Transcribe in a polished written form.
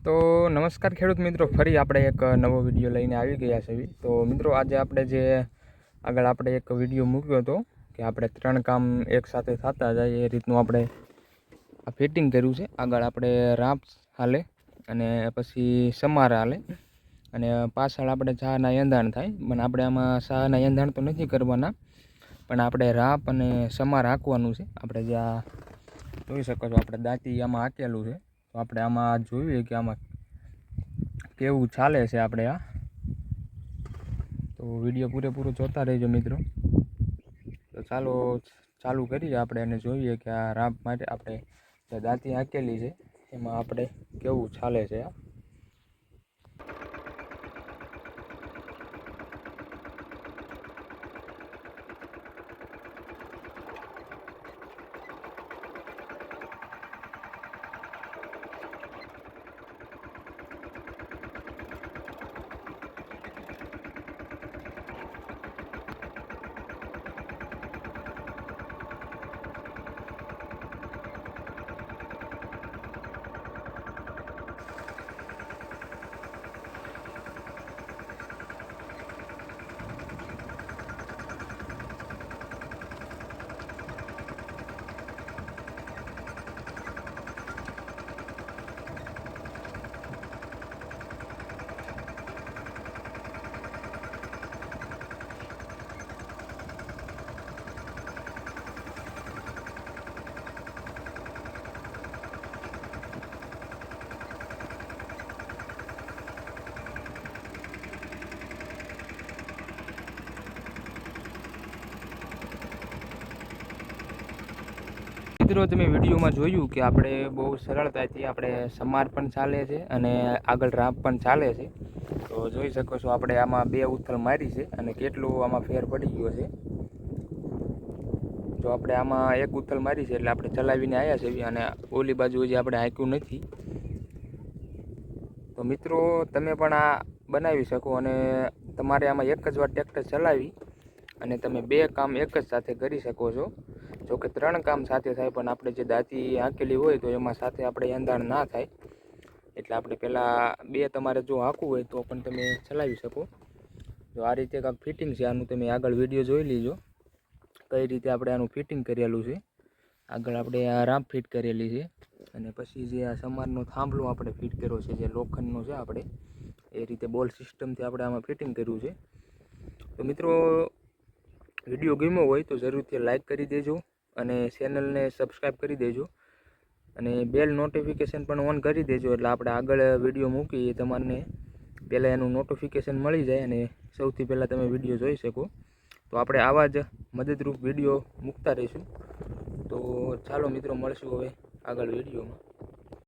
તો નમસ્કાર ખેડૂત મિત્રો, ફરી આપણે એક નવો વિડીયો લઈને આવી ગયા છે. તો મિત્રો આજે આપણે જે આગળ આપણે એક વિડીયો મૂક્યો હતો કે આપણે 3 કામ એકસાથે થતા જાય એ રીતનું આપણે આ ફિટિંગ કર્યું છે. આગળ આપણે રાપ હાલે અને પછી સમારા હાલે અને પાછળ આપણે શાના એંધાણ થાય. પણ આપણે આમાં શાના એંધાણ તો નથી કરવાના, પણ આપણે રાપ અને સમાર હાંકવાનું છે. આપણે જે આ જોઈ શકો છો આપણે દાંતી આમાં હાંકેલું છે. તો આપણે આમાં જોઈએ કે આમાં કેવું ચાલે છે. આપણે આ તો વિડીયો પૂરેપૂરો જોતા રહેજો મિત્રો. તો ચાલો ચાલુ કરીએ આપણે અને જોઈએ કે આ રાપ માટે આપણે જે દાંતી હાંકેલી છે એમાં આપણે કેવું ચાલે છે. આ મિત્રો તમે વિડીયોમાં જોયું કે આપણે બહુ સરળતાથી આપણે સમાર પણ ચાલે છે અને આગળ રાપ પણ ચાલે છે. તો જોઈ શકો છો આપણે આમાં 2 ઉથલ મારી છે અને કેટલું આમાં ફેર પડી ગયો છે. જો આપણે આમાં 1 ઉથલ મારી છે એટલે આપણે ચલાવીને આવ્યા છે અને ઓલી બાજુ હજી આપણે હાંક્યું નથી. તો મિત્રો તમે પણ આ બનાવી શકો અને તમારે આમાં એક જ વાર ટ્રેક્ટર ચલાવી અને તમે 2 કામ એક જ સાથે કરી શકો છો. જો કે 3 કામ સાથે થાય, પણ આપણે જે દાંતી હાંકેલી હોય તો એમાં સાથે આપણે એંધાણ ના થાય. એટલે આપણે પહેલાં 2 તમારે જો હાંકવું હોય તો પણ તમે ચલાવી શકો. જો આ રીતે કાંઈક ફિટિંગ છે આનું, તમે આગળ વિડીયો જોઈ લીજો કઈ રીતે આપણે આનું ફિટિંગ કરેલું છે. આગળ આપણે આ રાપ ફિટ કરેલી છે અને પછી જે આ સમારનો થાંભલો આપણે ફિટ કર્યો છે, જે લોખંડનો છે આપણે એ રીતે બોલ સિસ્ટમથી આપણે આમાં ફિટિંગ કર્યું છે. તો મિત્રો વિડીયો ગમ્યો હોય તો જરૂરથી લાઈક કરી દેજો અને ચેનલને સબસ્ક્રાઈબ કરી દેજો અને બેલ નોટિફિકેશન પણ ઓન કરી દેજો, એટલે આપણે આગળ વિડીયો મૂકીએ તમને પહેલાં એનું નોટિફિકેશન મળી જાય અને સૌથી પહેલાં તમે વિડીયો જોઈ શકો. તો આપણે આવા જ મદદરૂપ વિડીયો મૂકતા રહીશું. તો ચાલો મિત્રો મળશું હવે આગળ વિડીયોમાં.